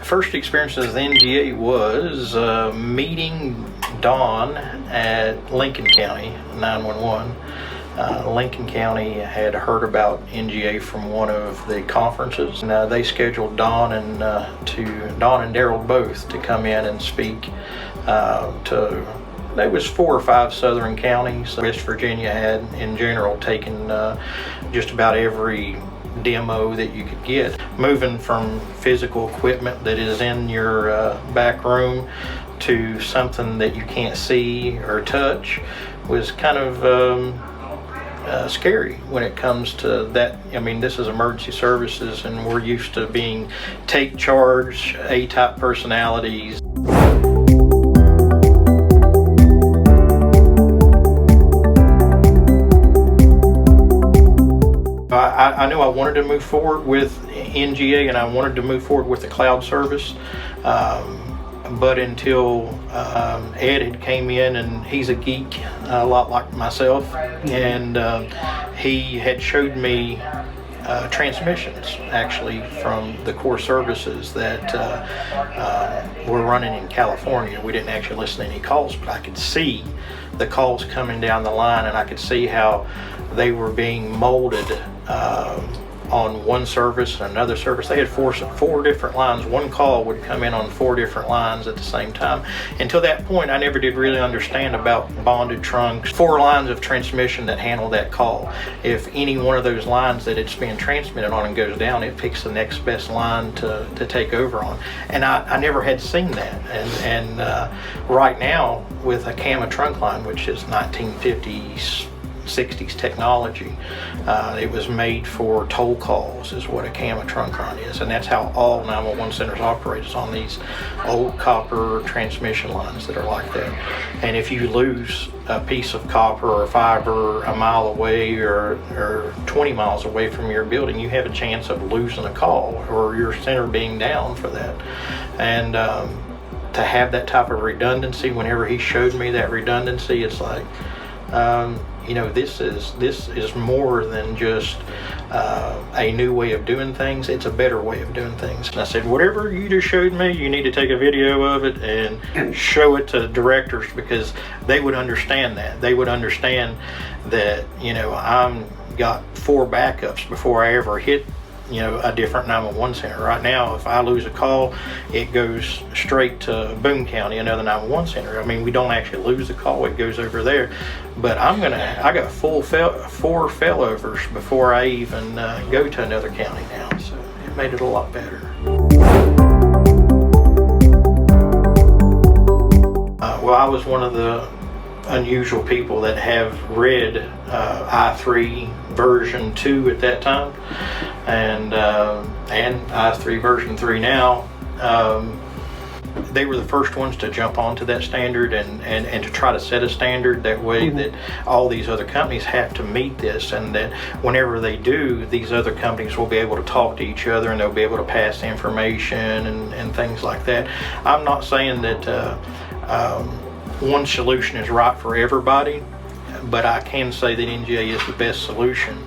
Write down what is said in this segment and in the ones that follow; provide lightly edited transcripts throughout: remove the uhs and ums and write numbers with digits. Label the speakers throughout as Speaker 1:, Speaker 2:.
Speaker 1: First experience with NGA was meeting Don at Lincoln County 911. Lincoln County had heard about NGA from one of the conferences, and they scheduled Don and Daryl both to come in and speak there was 4 or 5 southern counties. West Virginia had in general taken just about every demo that you could get. Moving from physical equipment that is in your back room to something that you can't see or touch was kind of scary when it comes to that. I mean, this is emergency services, and we're used to being take charge, A-type personalities. I knew I wanted to move forward with NGA, and I wanted to move forward with the cloud service. But until Ed had came in, and he's a geek, a lot like myself, and he had showed me transmissions actually from the core services that were running in California. We didn't actually listen to any calls, but I could see the calls coming down the line, and I could see how they were being molded on one service and another service. They had four different lines. One call would come in on 4 different lines at the same time. Until that point, I never did really understand about bonded trunks. 4 lines of transmission that handle that call. If any one of those lines that it's being transmitted on and goes down, it picks the next best line to take over on. And I never had seen that. And right now, with a CAMA trunk line, which is 1950s, 60s technology, it was made for toll calls is what a CAMA trunk line is, and that's how all 911 centers operate, is on these old copper transmission lines that are like that. And if you lose a piece of copper or fiber a mile away or 20 miles away from your building, you have a chance of losing a call or your center being down for that. And to have that type of redundancy, whenever he showed me that redundancy, it's like, you know, this is more than just a new way of doing things. It's a better way of doing things. And I said, whatever you just showed me, you need to take a video of it and show it to directors, because they would understand that. They would understand that, you know, I'm got 4 backups before I ever hit, you know, a different 911 center. Right now, if I lose a call, it goes straight to Boone County, another 911 center. I mean, we don't actually lose the call, it goes over there. But I got 4 failovers before I even go to another county now, so it made it a lot better. Well, I was one of the unusual people that have read i3 version 2 at that time, and i3 version 3 now. They were the first ones to jump onto that standard and to try to set a standard that way that all these other companies have to meet this, and that whenever they do, these other companies will be able to talk to each other and they'll be able to pass information and things like that. I'm not saying that one solution is right for everybody, but I can say that NGA is the best solution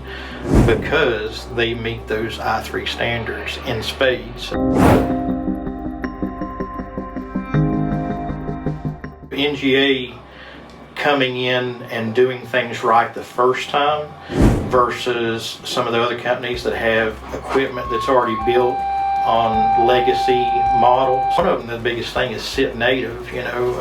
Speaker 1: because they meet those i3 standards in spades. NGA coming in and doing things right the first time versus some of the other companies that have equipment that's already built on legacy models. One of them, the biggest thing, is sit native. You know,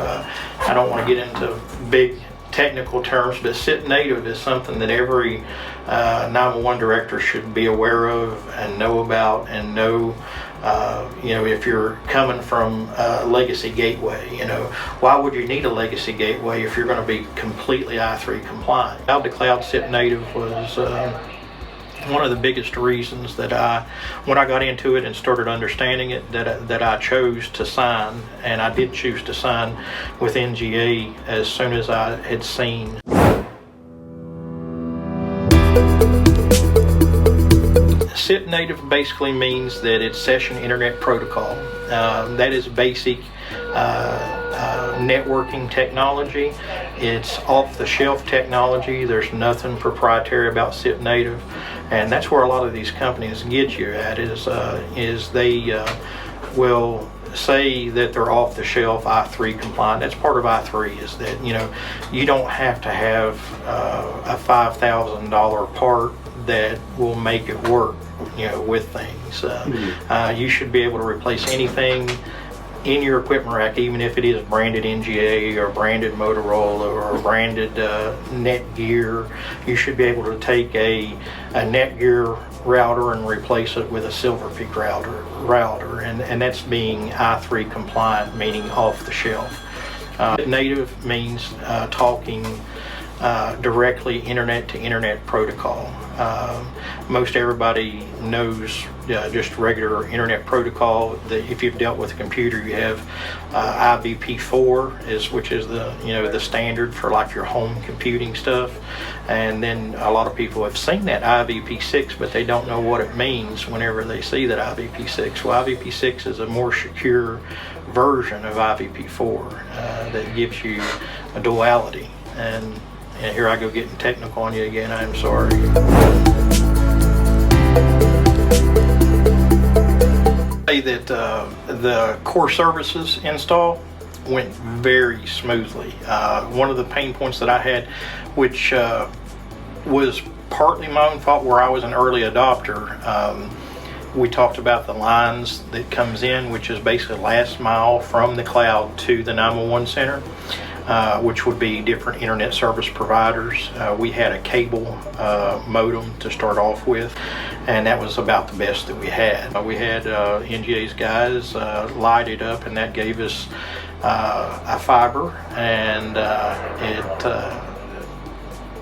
Speaker 1: I don't want to get into big technical terms, but sit native is something that every 911 director should be aware of and know about, and know, you know, if you're coming from a legacy gateway, you know, why would you need a legacy gateway if you're going to be completely i3 compliant? Cloud to cloud sit native was one of the biggest reasons that when I got into it and started understanding it, that I chose to sign, and I did choose to sign with NGA as soon as I had seen. SIP native basically means that it's Session Internet Protocol. That is basic networking technology. It's off-the-shelf technology. There's nothing proprietary about SIP native, and that's where a lot of these companies get you at is they will say that they're off the shelf I3 compliant. That's part of I3 is that you don't have to have a $5,000 part that will make it work with things. You should be able to replace anything in your equipment rack, even if it is branded NGA or branded Motorola or branded Netgear. You should be able to take a Netgear router and replace it with a Silver Peak router, and that's being I3 compliant, meaning off the shelf. Native means talking directly internet to internet protocol. Most everybody knows just regular internet protocol. If you've dealt with a computer, you have IVP4 which is the standard for like your home computing stuff, and then a lot of people have seen that IVP6, but they don't know what it means whenever they see that IVP6. Well, IVP6 is a more secure version of IVP4 that gives you a duality. And here I go getting technical on you again, I'm sorry. Say that the core services install went very smoothly. One of the pain points that I had, which was partly my own fault where I was an early adopter, we talked about the lines that comes in, which is basically last mile from the cloud to the 911 center. Which would be different internet service providers. We had a cable modem to start off with, and that was about the best that we had. We had NGA's guys light it up, and that gave us a fiber, and it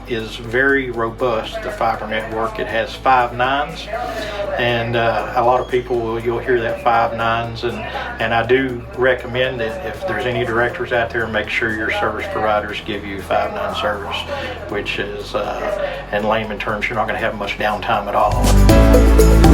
Speaker 1: is very robust, the fiber network. It has 5 nines, and a lot of people, you'll hear that 5 nines, and I do recommend that if there's any directors out there, make sure your service providers give you 5-9 service, which is in layman terms, you're not going to have much downtime at all.